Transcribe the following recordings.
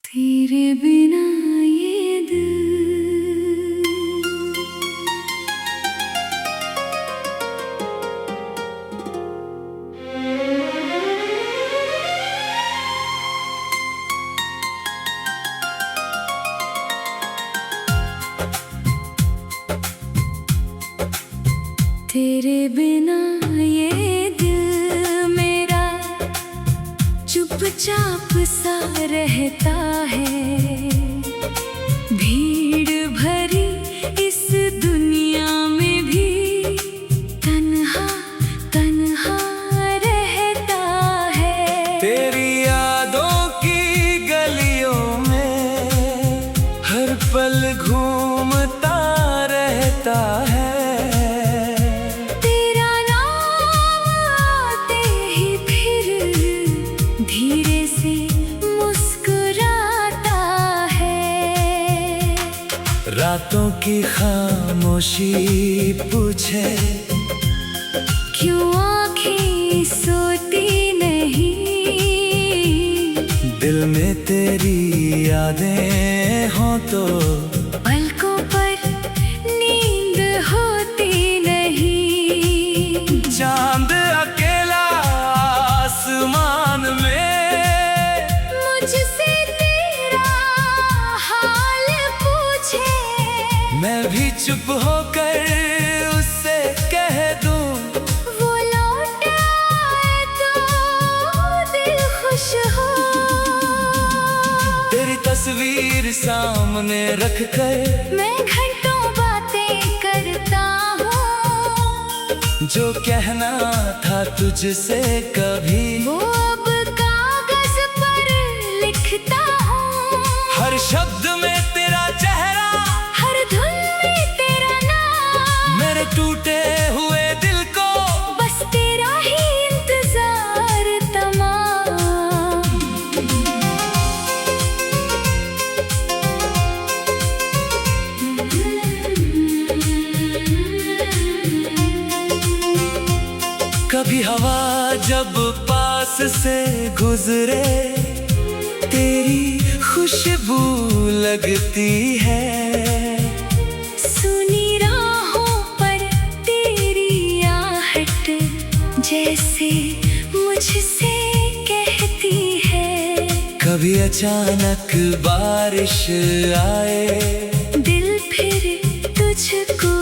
तेरे बिना ये दिल तेरे बिना ये दिल मेरा चुपचाप सा रहता है। भीड़ भरी इस दुनिया में भी तन्हा तन्हा रहता है। तेरी यादों की गलियों में हर पल घूमता रहता है। रातों की खामोशी पूछे क्यों आँखें सोती नहीं। दिल में तेरी यादें हों तो पलकों पर नींद होती नहीं। चांद अकेला आसमान में मुझसे तेरा हाल पूछे, मैं भी चुप होकर उससे कह दूं वो लौट आए तो दिल खुश हो। तेरी तस्वीर सामने रख कर मैं घंटों बातें करता हूँ, जो कहना था तुझसे कभी वो अब कागज पर लिखता हूँ। हर शब्द में तेरा चेहरा, हर धुन में तेरा नाम, मेरे टूटे हुए दिल को बस तेरा ही इंतजार तमाम। कभी हवा जब पास से गुजरे तेरी खुशबू लगती है। सुनी राहों पर तेरी आहट जैसे मुझसे कहती है। कभी अचानक बारिश आए दिल फिर तुझको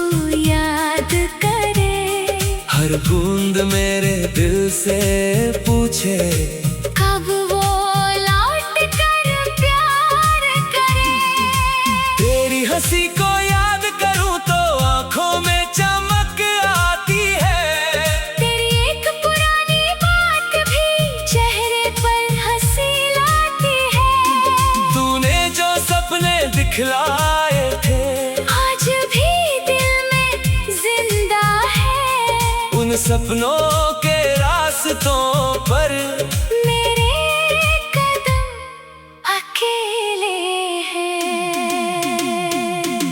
याद करे, हर बूंद मेरे दिल से पूछे कब वो लौट कर प्यार करे। तेरी हंसी को याद करूं तो आंखों में चमक आती है। तेरी एक पुरानी बात भी चेहरे पर हंसी लाती है। तूने जो सपने दिखलाए थे आज भी दिल में जिंदा है। उन सपनों के रास्तों पर मेरे कदम अकेले हैं।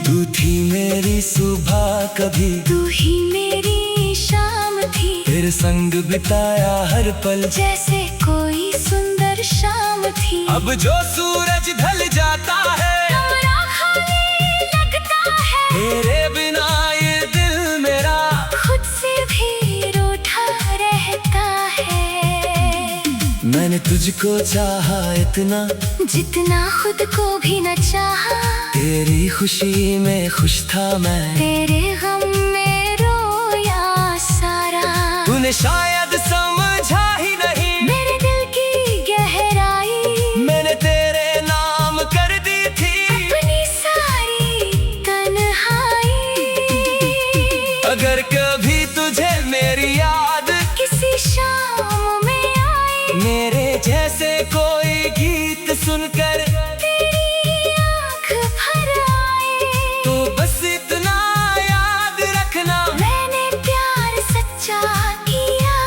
तू थी मेरी सुबह कभी, तू ही मेरी शाम थी, तेरे संग बिताया हर पल जैसे कोई सुंदर शाम थी। अब जो सूरज ढल जाता है कमरा खाली लगता है। तेरे बिना ये दिल मेरा खुद से भी रूठा रहता है। मैंने तुझको चाहा इतना जितना खुद को भी न चाहा। तेरी खुशी में खुश था मैं, तेरे गम में रोया सारा। तूने शायद समझा ही नहीं मेरे दिल की गहराई, मैंने तेरे नाम कर दी थी अपनी सारी तन्हाई। अगर कभी तुझे मेरी याद किसी शाम में आई, मेरे जैसे कोई गीत सुनकर तेरी आँख भर आए, तो बस इतना याद रखना मैंने प्यार सच्चा किया।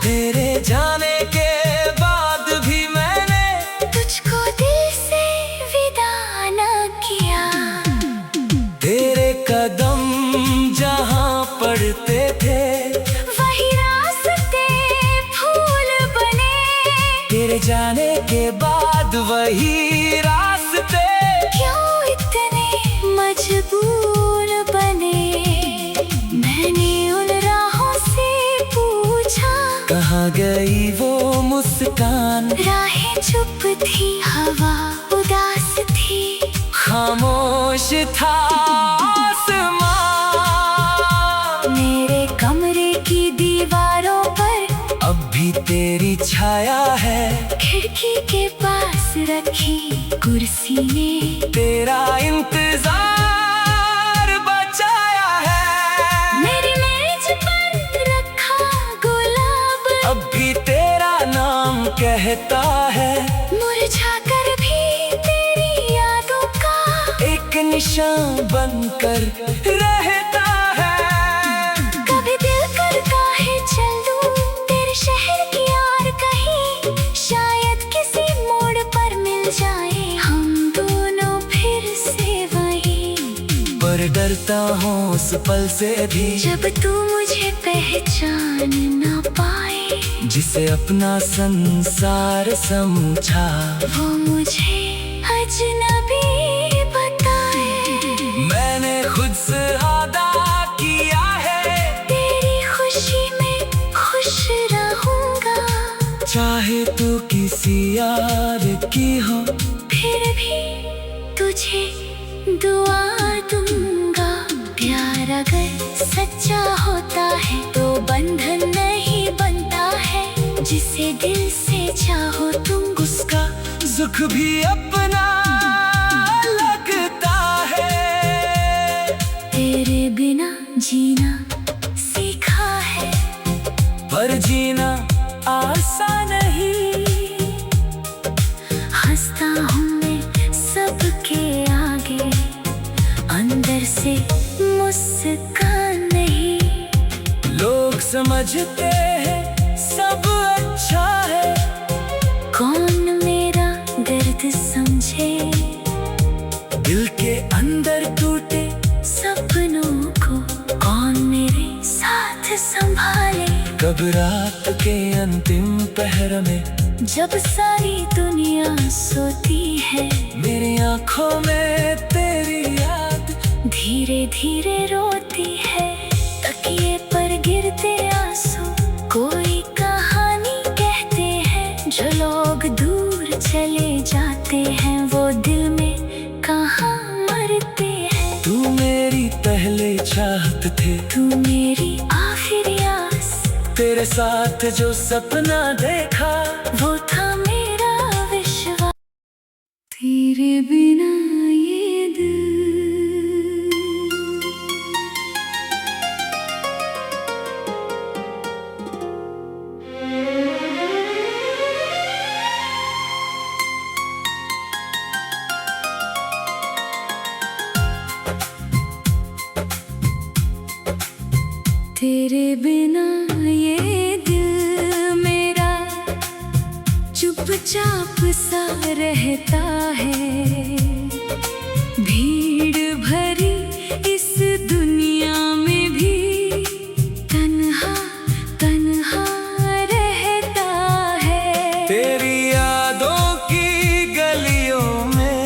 तेरे जाने के बाद भी मैंने तुझको दिल से विदा न किया। तेरे कदम जहाँ पड़ते थे वही रास्ते फूल बने, तेरे जाने के बाद वही रास्ते थी, हवा उदास थी, खामोश था आसमां। मेरे कमरे की दीवारों पर अब भी तेरी छाया है, खिड़की के पास रखी कुर्सी ने तेरा इंतजार बचाया है। मेरी मेज पर रखा गुलाब अब भी तेरा नाम कहता है, मुरझा कर भी तेरी यादों का एक निशान बनकर रहता है। कभी दिल करता है चल दूं तेरे शहर की यार कहीं, शायद किसी मोड़ पर मिल जाए हम दोनों फिर से वहीं। पर डरता हूँ उस पल से भी जब तू मुझे पहचान ना पाए, जिसे अपना संसार समझा वो मुझे अजनबी बताए। मैंने खुद से वादा किया है, तेरी खुशी में खुश रहूंगा, चाहे तू किसी यार की हो, फिर भी तुझे दुआ दूंगा। प्यार अगर सच्चा होता है तो बंधन नहीं बनता है, जिसे दिल से चाहो तुम उसका सुख भी अपना लगता है। तेरे बिना जीना सीखा है, पर जीना आसान नहीं। हंसता हूँ मैं सबके आगे, अंदर से मुस्कान नहीं। लोग समझते हैं सब अच्छा है, कौन मेरा दर्द समझे, दिल के अंदर टूटे सपनों को कौन मेरे साथ संभाले। कब रात के अंतिम पहर में जब सारी दुनिया सोती है, मेरी आंखों में तेरी याद धीरे धीरे रोती है। तकिए पर गिरते आंसू कोई कहानी कहते हैं, जो लोग दूर चले जाते हैं वो दिल में कहाँ मरते हैं। तू मेरी पहले चाहत थे, तू मेरी आखिरी आस, तेरे साथ जो सपना देखा वो था मेरा विश्वास। तेरे बिना ये दिल तेरे बिना ये दिल मेरा चुपचाप सा रहता है। भीड़ भरी इस दुनिया में भी तन्हा तन्हा रहता है। तेरी यादों की गलियों में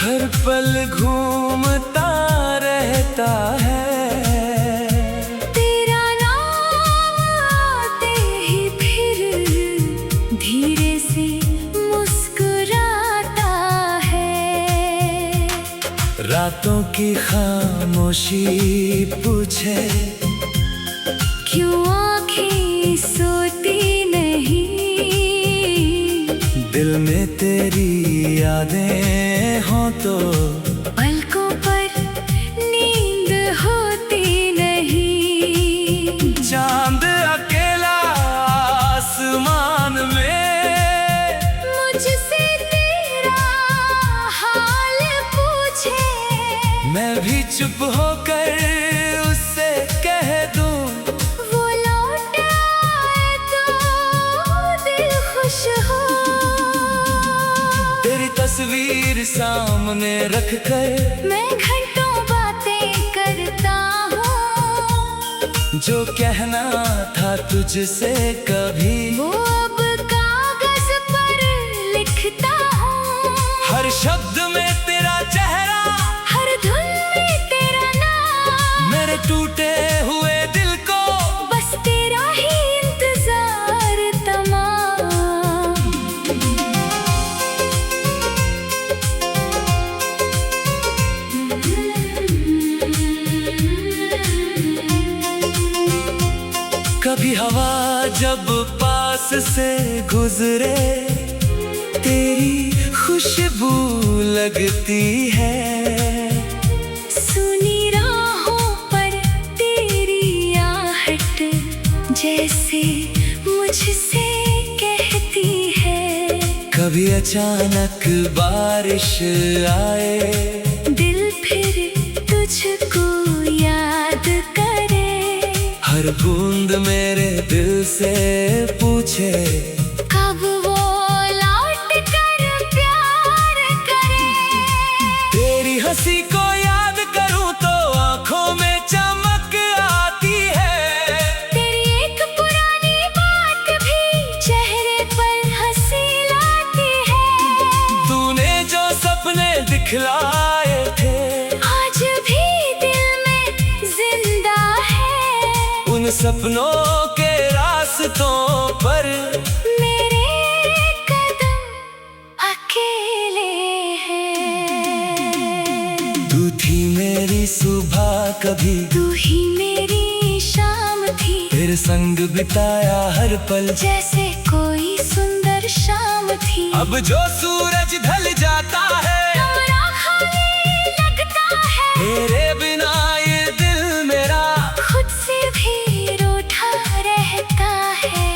हर पल घूमता रहता है। तेरा नाम आते ही फिर धीरे से मुस्कुराता है। रातों की खामोशी पूछे क्यों आँखें सोती नहीं, दिल में तेरी यादें हो तो पलकों पर नींद होती नहीं। चांद अकेला आसमान में मुझसे तेरा हाल पूछे, मैं भी चुप होकर उससे कह दूं, वो लौट आए तो दिल खुश हो। तेरी तस्वीर सामने रख कर मैं घंटों बातें करता हूँ, जो कहना था तुझसे कभी वो अब कागज पर लिखता हूँ। हर शब्द में तेरा चेहरा, हर धुन में तेरा नाम, मेरे टूटे हुए दिल को बस तेरा ही इंतजार तमाम। हवा जब पास से गुजरे, तेरी खुशबू लगती है। सुनी राहों पर तेरी आहट जैसे मुझसे कहती है। कभी अचानक बारिश आए, दिल फिर तुझको याद करे। हर बूंद मेरे दिल से पूछे, कब वो लौट कर प्यार करे। तेरी हंसी को याद करूं तो आंखों में चमक आती है। तेरी एक पुरानी बात भी चेहरे पर हंसी लाती है। तूने जो सपने दिखलाए थे, आज भी दिल में जिंदा है। उन सपनों के रास्तों पर मेरे कदम अकेले हैं। तू थी मेरी सुबह कभी, तू ही मेरी शाम थी। तेरे संग बिताया हर पल जैसे कोई सुंदर शाम थी। अब जो सूरज ढल जाता है, कमरा खाली लगता है। तेरे बिना ये दिल मेरा खुद से भी रूठा रहता है।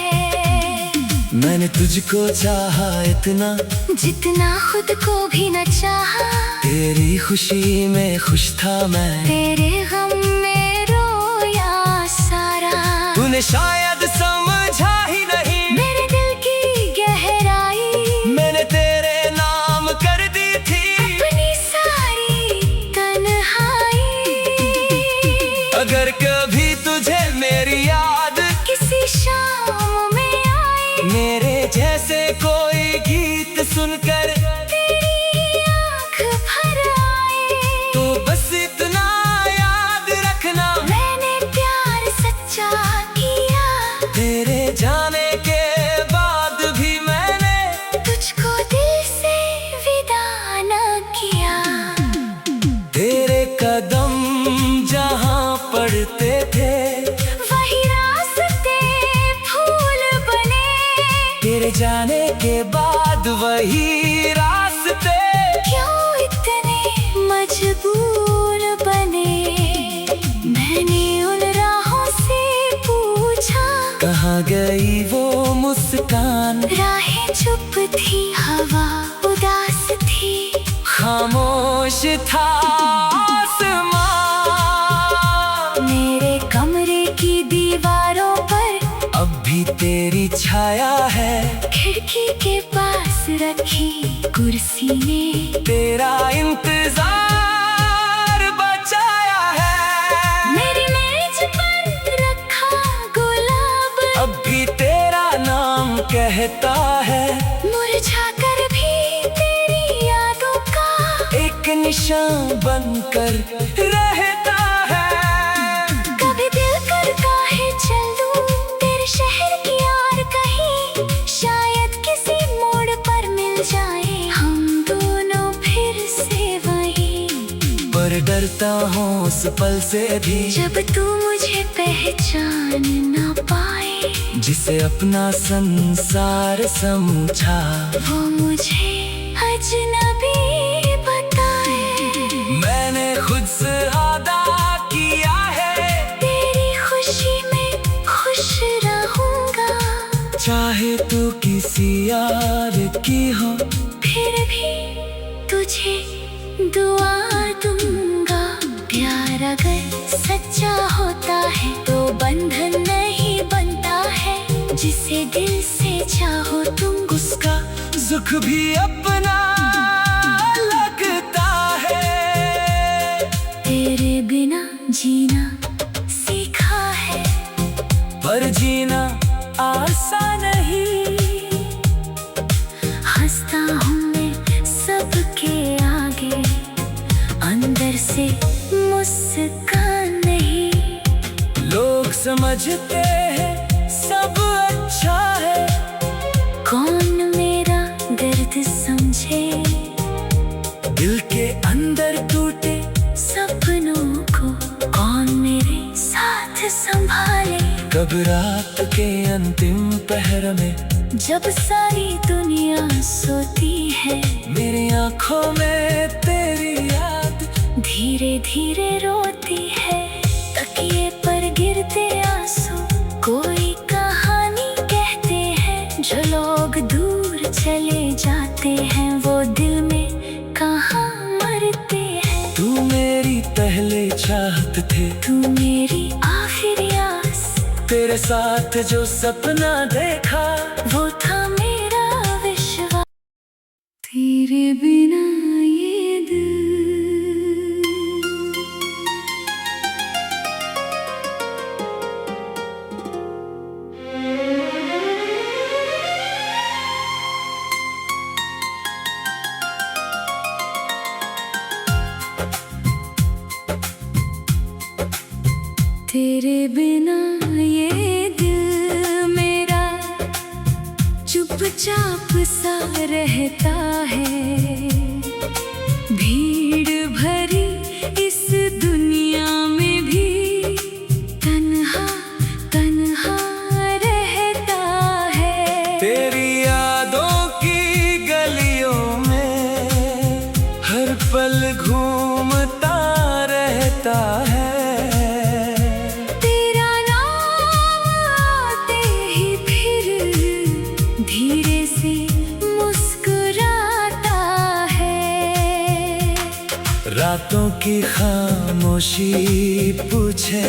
मैंने तुझको चाहा इतना, जितना खुद को भी न चाहा। तेरी खुशी में खुश था मैं, तेरे गम में रोया सारा। तूने शायद समझा ही नहीं मेरे दिल की गहराई। मैंने तेरे नाम कर दी थी अपनी सारी तन्हाई। अगर कभी तुझे मेरी याद किसी शाम में आई, मेरे जैसे कोई गीत सुनकर तेरी आँख भर आए, तो बस इतना याद रखना, मैंने प्यार सच्चा किया। तेरे जाने के बाद भी मैंने तुझको दिल से विदा न किया। तेरे कदम जहाँ पड़ते थे, वही रास्ते फूल बने। तेरे जाने के बाद वही रास्ते क्यों इतने मजबूर बने। मैंने उन राहों से पूछा, कहाँ गई वो मुस्कान। राहें चुप थी, हवा उदास थी। खामोश था आसमां। मेरे कमरे की दीवारों पर अब भी तेरी छाया है, खिड़की के पास रखी कुर्सी ने तेरा इंतजार बचाया है। मेरी मेज पर रखा गुलाब अब भी तेरा नाम कहता है, मुरझा कर भी तेरी यादों का एक निशान बनकर रहता है। कभी दिल करता है चल दूं तेरे शहर की यार कहीं। शायद किसी मोड़ पर मिल जाए हम दोनों फिर से वहीं। पर डरता हूँ उस पल से भी, जब तू मुझे पहचान ना पाए। जिसे अपना संसार समझा, वो मुझे अजनबी बताए। मैंने खुद से वादा किया है, तेरी खुशी में खुश रहूंगा। चाहे तू किसी यार की हो, फिर भी तुझे दुआ दूंगा। प्यार अगर सच्चा होता है तो बंधन नहीं बनता है। जिसे दिल से चाहो तुम, उसका सुख भी अपना लगता है। तेरे बिना जीना सीखा है, पर जीना आसान नहीं। हंसता हूँ मैं सबके आगे, अंदर से मुस्कान नहीं। लोग समझते हैं सब अच्छा है, कौन मेरा दर्द समझे। दिल के अंदर टूटे सपनों को कौन मेरे साथ संभाले। कब रात के अंतिम पहर में, जब सारी दुनिया सोती है, मेरी आंखों में तेरी याद धीरे धीरे रोती है। तकिए पर गिरते आंसू कोई कहानी कहते हैं। जो लोग दूर चले जाते हैं वो दिल में कहाँ मरते हैं। तू मेरी पहले चाहत थे, तू मेरी आखिरी आस, तेरे साथ जो सपना देखा वो था मेरा विश्वास। तेरे बिना ये दिल तेरे बिना ये दिल मेरा चुपचाप सा रहता है। भीड़ भरी इस दुनिया में भी तन्हा तन्हा रहता है। तेरी यादों की गलियों में हर पल घूमता रहता है। तेरा नाम आते ही फिर धीरे से मुस्कुराता है। रातों की खामोशी पूछे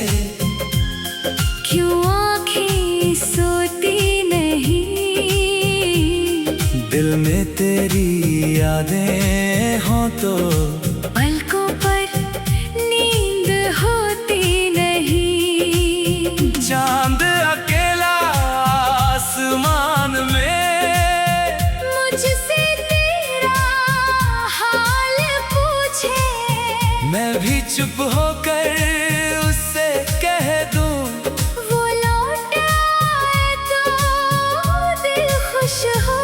क्यों आँखें सोती नहीं। दिल में तेरी यादें हों तो पलकों पर नींद होती नहीं। चांद अकेला आसमान में मुझसे तेरा हाल पूछे, मैं भी चुप होकर उससे कह दूं। वो लौट आए तो दिल खुश हो।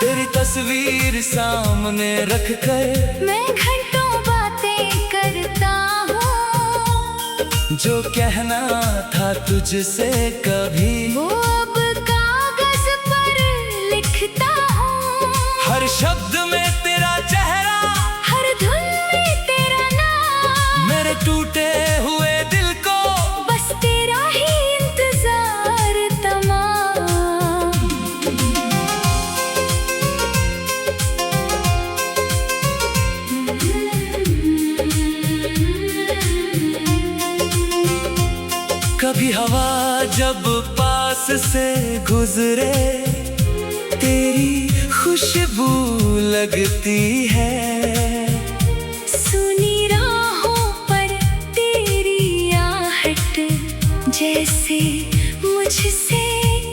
तेरी तस्वीर सामने रख कर मैं घंटों बातें करता हूँ। जो कहना था तुझसे कभी वो अब कागज पर लिखता हूँ। हर शब्द में तेरा चेहरा, हर धुन में तेरा नाम। मेरे टूटे हुए दिल को बस तेरा ही इंतजार तमाम। कभी हवा जब पास से गुजरे तेरी खुशबू लगती है। सुनी राहों पर तेरी आहट जैसे मुझसे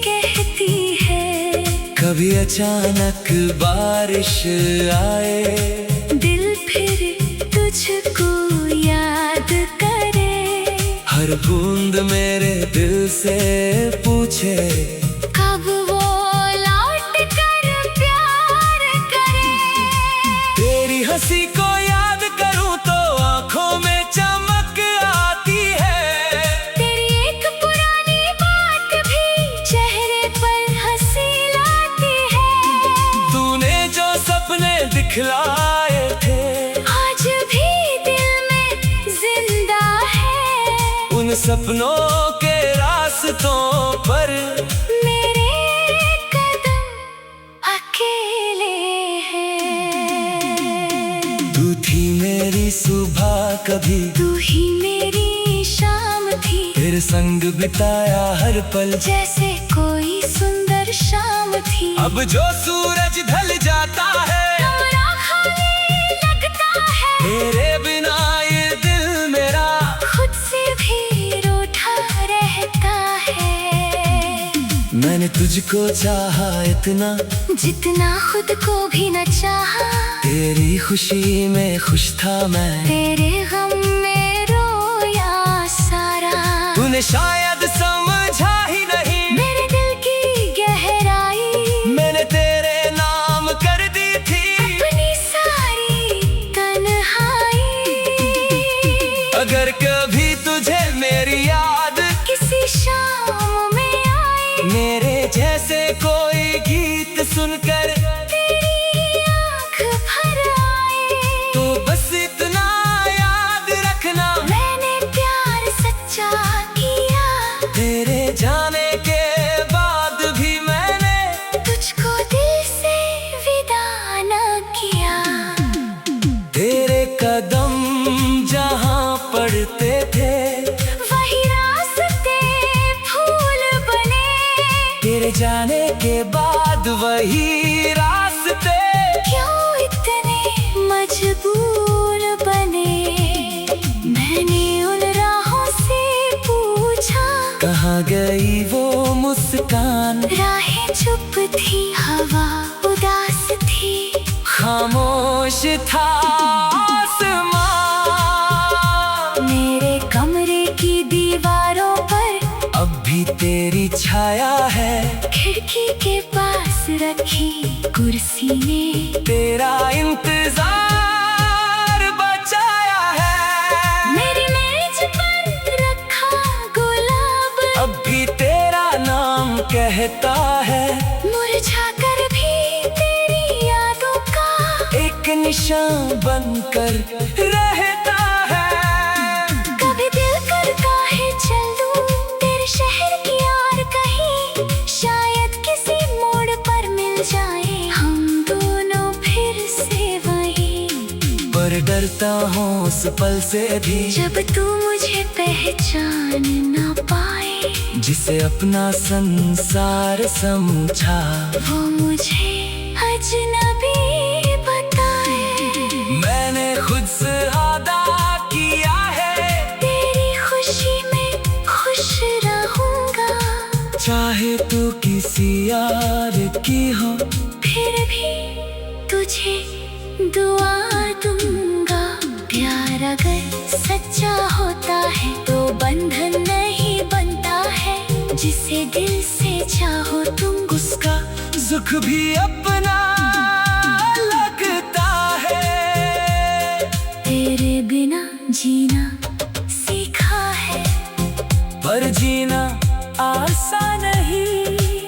कहती है। कभी अचानक बारिश आए, दिल फिर तुझको याद करे। हर बूंद मेरे दिल से पूछे कब वो लौट कर प्यार करे। तेरी हंसी को याद करूं तो आंखों में चमक आती है। तेरी एक पुरानी बात भी चेहरे पर हंसी लाती है। तूने जो सपने दिखलाए थे आज भी दिल में जिंदा है। उन सपनों के रास्तों पर मेरे कदम अकेले हैं। तू थी मेरी सुबह कभी, तू ही मेरी शाम थी। तेरे संग बिताया हर पल जैसे कोई सुंदर शाम थी। अब जो सूरज ढल जाता है कमरा खाली लगता है। तेरे बिना ये दिल मेरा खुद से भी रूठा रहता है। मैंने तुझको चाहा इतना जितना खुद को भी न चाहा। तेरी खुशी में खुश था मैं, तेरे गम में रोया सारा। तूने शायद समझा ही नहीं मेरे दिल की गहराई। मैंने तेरे नाम कर दी थी अपनी सारी तन्हाई। अगर कभी तुझे मेरी याद खामोश था आसमां। मेरे कमरे की दीवारों पर अब भी तेरी छाया है। खिड़की के पास रखी कुर्सी ने तेरा इंतजार बचाया है। मेरी मेज पर रखा गुलाब अब भी तेरा नाम कहता है। मुरझा कर भी तेरी यादों का एक निशान बनकर रहता है। कभी दिल करता है चल दूं तेरे शहर की यार कहीं, शायद किसी मोड़ पर मिल जाए हम दोनों फिर से वहीं। पर डरता हूँ उस पल से भी जब तू मुझे पहचान ना पाए, जिसे अपना संसार समझा वो मुझे अजनबी बताए। मैंने खुद से वादा किया है। तेरी खुशी में खुश रहूंगा, चाहे तू किसी यार की हो, फिर भी तुझे दुआ दूंगा। प्यार अगर सच्चा होता है तो बंधन नहीं बनता है। जिसे दिल से चाहो तुम, उसका दुख भी अपना लगता है। तेरे बिना जीना सीखा है, पर जीना आसान नहीं।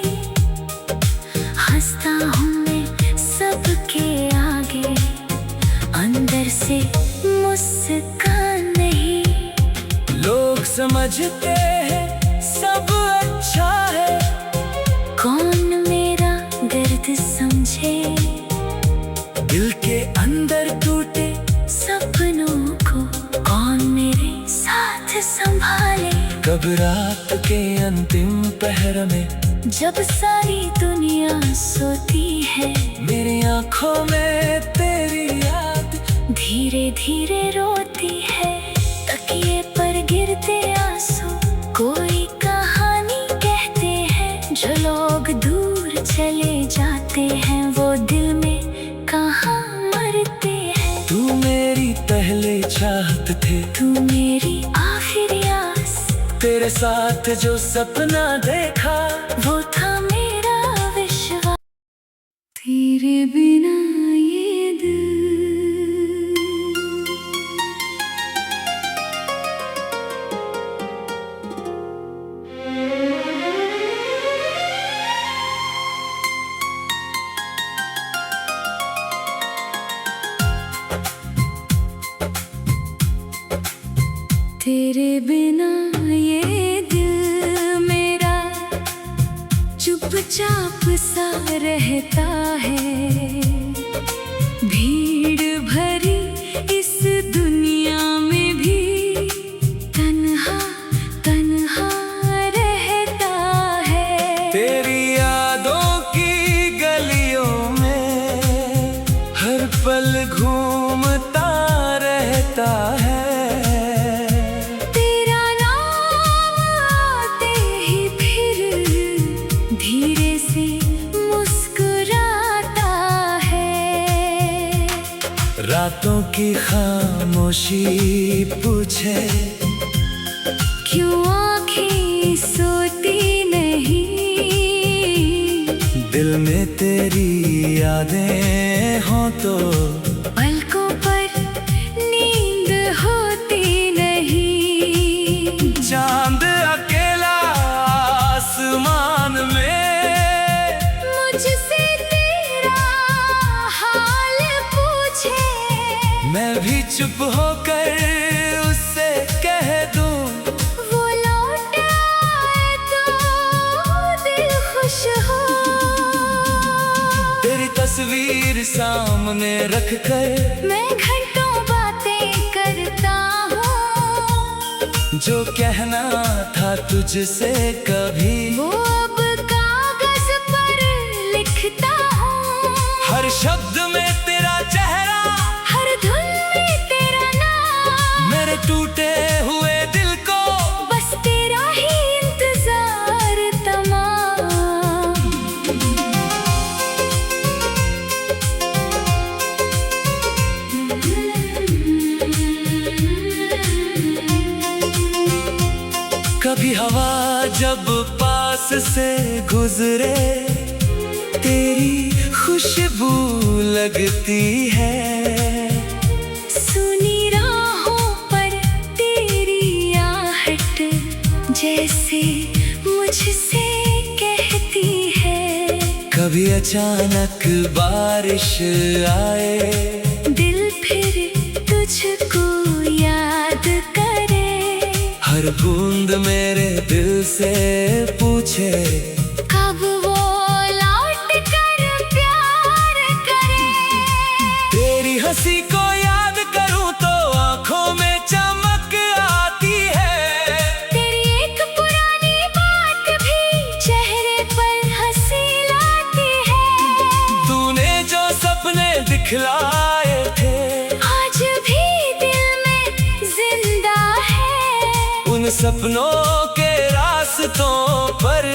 हंसता हूँ मैं सबके आगे, अंदर से मुस्कान नहीं। लोग समझते हैं सब अच्छा है। कौन मेरा दर्द समझे, दिल के अंदर टूटे सपनों को कौन मेरे साथ संभाले। कब रात के अंतिम पहर में जब सारी दुनिया सोती है, मेरी आंखों में तेरी याद धीरे धीरे रोती है। तकिए पर गिरते आंसू कोई कहानी कहते हैं। जो लोग दूर चले जाते हैं वो दिल में कहाँ मरते हैं। तू मेरी पहले चाहत थे, तू मेरी आखिरी आस, तेरे साथ जो सपना देखा वो था मेरा विश्वास। तेरे बिना ये दिल तेरे बिना ये दिल मेरा चुपचाप सा रहता है। भीड़ भरी इस दुनिया में भी तन्हा तन्हा रहता है। तेरी यादों की गलियों में हर पल घूमता रहता है। तेरा नाम आते ही फिर धीरे से मुस्कुराता है। रातों की खामोशी पूछे क्यों आँखें सोती नहीं, दिल में तेरी यादें हों तो पलकों पर नींद होती नहीं। चांद अकेला आसमान में मुझसे तेरा हाल पूछे, मैं भी चुप होकर उससे कह दूं। वो लौट आए तो दिल खुश हो। तेरी तस्वीर सामने रख कर मैं घंटों बातें करता हूँ, जो कहना था तुझसे कभी वो अब कागज पर लिखता हूँ। हर शब्द में तेरा चेहरा, हर धुन में तेरा नाम, मेरे टूटे हुए दिल को बस तेरा ही इंतजार तमाम। जब पास से गुजरे तेरी खुशबू लगती है। सुनी राहों पर तेरी आहट जैसे मुझसे कहती है। कभी अचानक बारिश आए, दिल फिर तुझको याद करे। हर बूंद मेरे दिल से पूछे, कब वो लौट कर प्यार करे। तेरी हंसी को याद करूं तो आंखों में चमक आती है। तेरी एक पुरानी बात भी चेहरे पर हंसी लाती है। तूने जो सपने दिखलाए थे आज भी दिल में जिंदा है। उन सपनों के रास्तों पर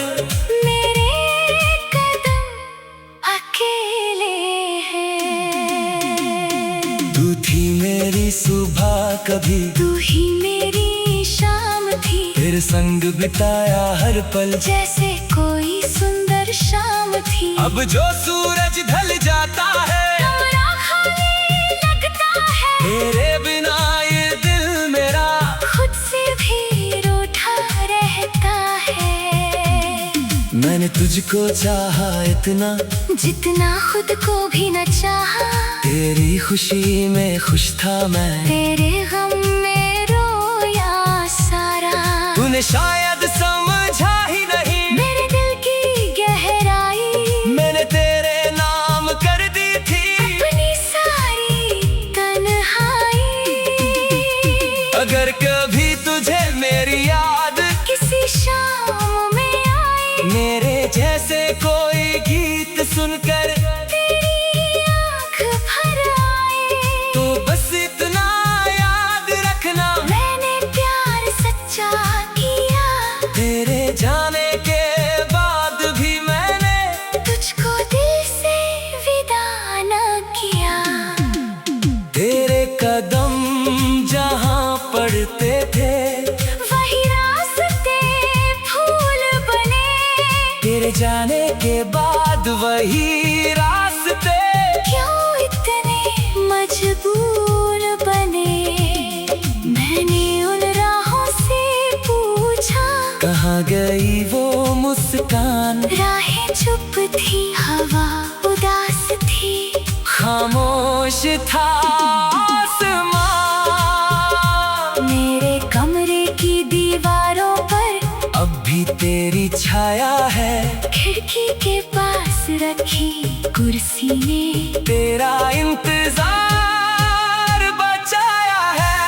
मेरे कदम अकेले हैं। तू थी मेरी सुबह, कभी तू ही मेरी शाम थी। तेरे संग बिताया हर पल जैसे कोई सुंदर शाम थी। अब जो सूरज ढल जाता है कमरा खाली लगता है। तेरे बिना ये दिल मेरा खुद से भी रूठा रहता है। मैंने तुझको चाहा इतना जितना खुद को भी न चाहा। तेरी खुशी में खुश था मैं, तेरे गम में रोया सारा। तूने शायद समझा ही नहीं मेरे दिल की गहराई। मैंने तेरे नाम कर दी थी अपनी सारी तन्हाई। अगर कभी तुझे मेरी याद किसी शाम में आई, मेरे जैसे कोई गीत सुनकर तेरी आँख भर आई। तो बस इतना याद रखना, मैंने प्यार सच्चा किया। तेरे जाने के बाद भी मैंने तुझको दिल से विदा न किया। तेरे कदम जहाँ पड़ते थे वही रास्ते फूल बने। तेरे जाने के बाद वही रास्ते क्यों इतने मजबूर बने। मैंने उन राहों से पूछा, कहाँ गई वो मुस्कान। राहें चुप थी, हवा उदास थी। खामोश था आसमां। मेरे कमरे की दीवारों पर अब भी तेरी छाया है, खिड़की के पास रखी कुर्सी ने तेरा इंतजार बचाया है।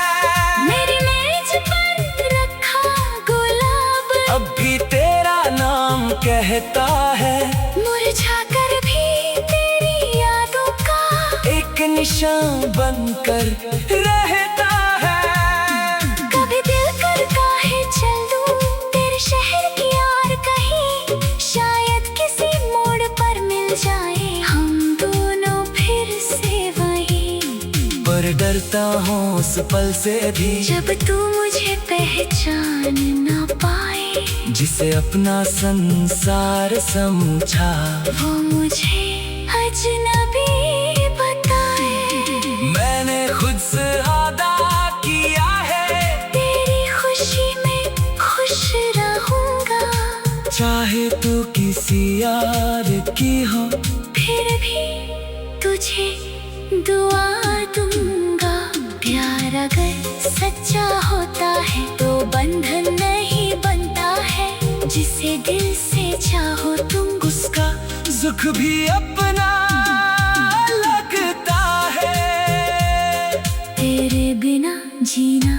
मेरी मेज पर रखा गुलाब अब भी तेरा नाम कहता है, मुरझा कर भी तेरी यादों का एक निशान बनकर रहता है। कभी दिल करता है चल दूं तेरे शहर की और कहीं। शायद किसी मोड़ पर मिल जाए हम दोनों फिर से वहीं। पर डरता हूँ उस पल से भी जब तू मुझे पहचान ना पाए। जिसे अपना संसार समझा वो मुझे अजनबी बताए। मैंने खुद से वादा किया है, तेरी खुशी में खुश रहूंगा। चाहे तू किसी यार की हो फिर भी तुझे दुआ दूंगा। प्यार अगर सच्चा होता है तो बंधन नहीं बनता है। जिसे दिल से चाहो तुम, उसका सुख भी अपना लगता है। तेरे बिना जीना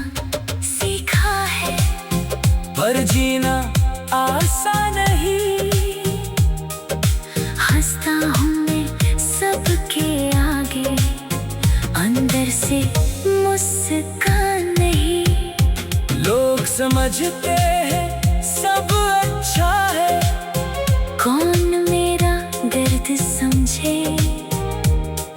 सीखा है। पर जीना आसान नहीं। हंसता हूँ मैं सबके आगे, अंदर से मुस्कान नहीं। लोग समझते हैं सब अच्छा है, कौन मेरा दर्द समझे।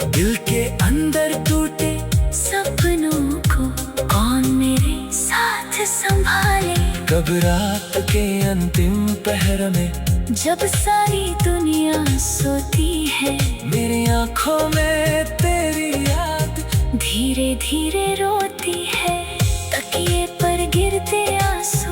दिल के अंदर टूटे सपनों को कौन मेरे साथ संभाले। कब रात के अंतिम पहर में, जब सारी दुनिया सोती है, मेरी आंखों में तेरी याद धीरे धीरे रोती है। तकिए पर गिरते आंसू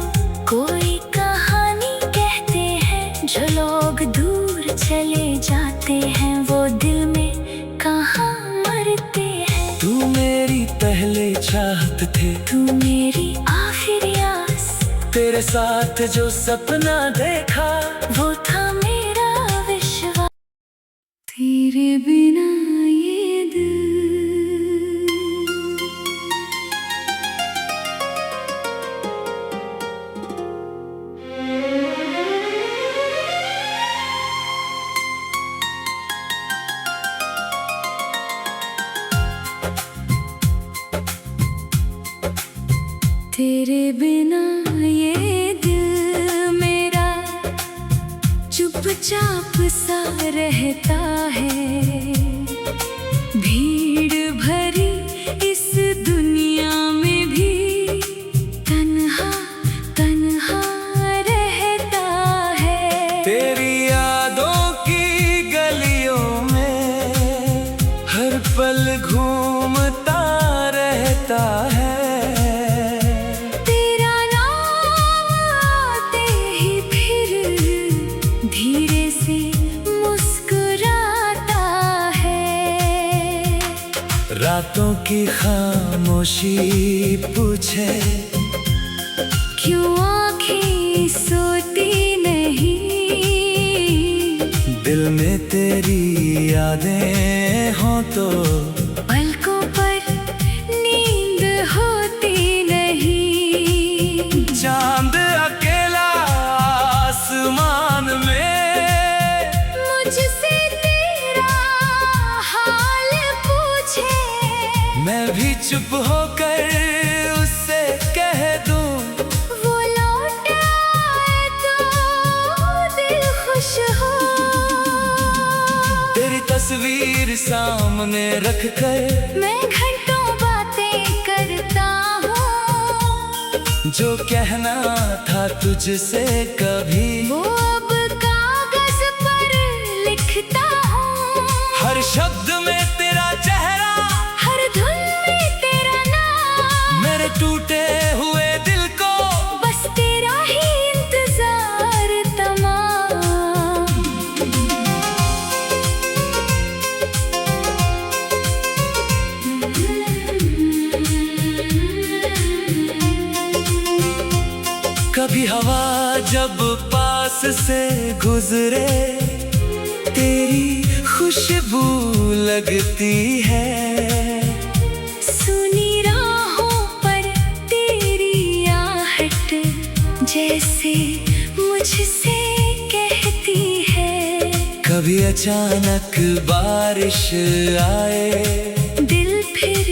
कोई कहानी कहते हैं। जो लोग दूर चले जाते हैं वो दिल में कहाँ मरते हैं। तू मेरी पहले चाहत थे, तू मेरी आखिरी आस, तेरे साथ जो सपना देखा वो था मेरा विश्वास। तेरे बिना ये दिल तेरे बिना ये दिल मेरा चुपचाप सा रहता है। भीड़ भरी इस दुनिया में भी तन्हा तन्हा रहता है। तेरी यादों की गलियों में हर पल घूमता रहता है। धीरे से मुस्कुराता है। रातों की खामोशी पूछे क्यों आँखें सोती नहीं। दिल में तेरी यादें हों तो पलकों पर नींद होती नहीं। चांद अकेला आसमान में मुझसे तेरा हाल पूछे, मैं भी चुप होकर उससे कह दूं। वो लौट आए तो दिल खुश हो। तेरी तस्वीर सामने रख कर मैं घंटों बातें करता हूँ। जो कहना था तुझसे कभी वो अब कागज पर लिखता हूँ। हर शब्द में तेरा चेहरा, हर धुन में तेरा नाम। मेरे टूटे हुए दिल को बस तेरा ही इंतजार तमाम। कभी हवा जब पास से गुजरे तेरी खुशबू लगती है। सुनी राहों पर तेरी आहट जैसे मुझसे कहती है। कभी अचानक बारिश आए, दिल फिर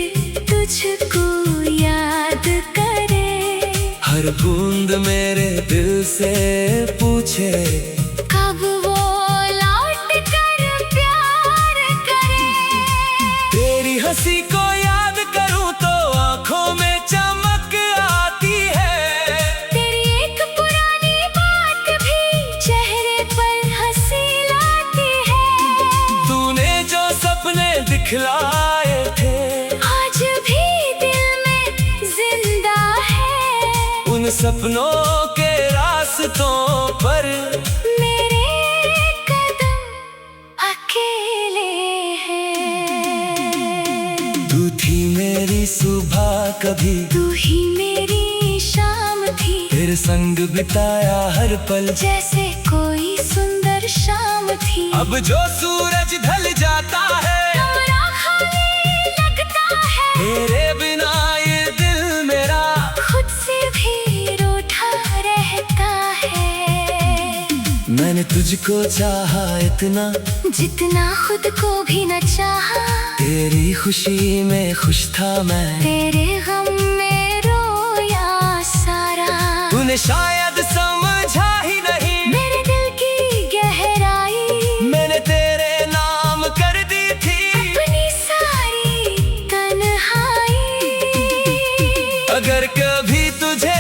तुझको याद करे। हर बूंद मेरे दिल से पूछे कब वो लौट कर प्यार करे। तेरी हंसी को याद करूं तो आंखों में चमक आती है। तेरी एक पुरानी बात भी चेहरे पर हंसी लाती है। तूने जो सपने दिखलाए थे आज भी दिल में जिंदा है। उन सपनों के रास्तों पर मेरे कदम अकेले हैं। तू थी मेरी सुबह कभी, तू ही मेरी शाम थी। तेरे संग बिताया हर पल जैसे कोई सुंदर शाम थी। अब जो सूरज ढल जाता है कमरा खाली लगता है। तेरे बिना ये दिल मेरा खुद से भी रूठा रहता है। मैंने तुझको चाहा इतना जितना खुद को भी न चाहा। तेरी खुशी में खुश था मैं, तेरे गम में रोया सारा। तूने शायद समझा ही नहीं मेरे दिल की गहराई। मैंने तेरे नाम कर दी थी अपनी सारी तन्हाई। अगर कभी तुझे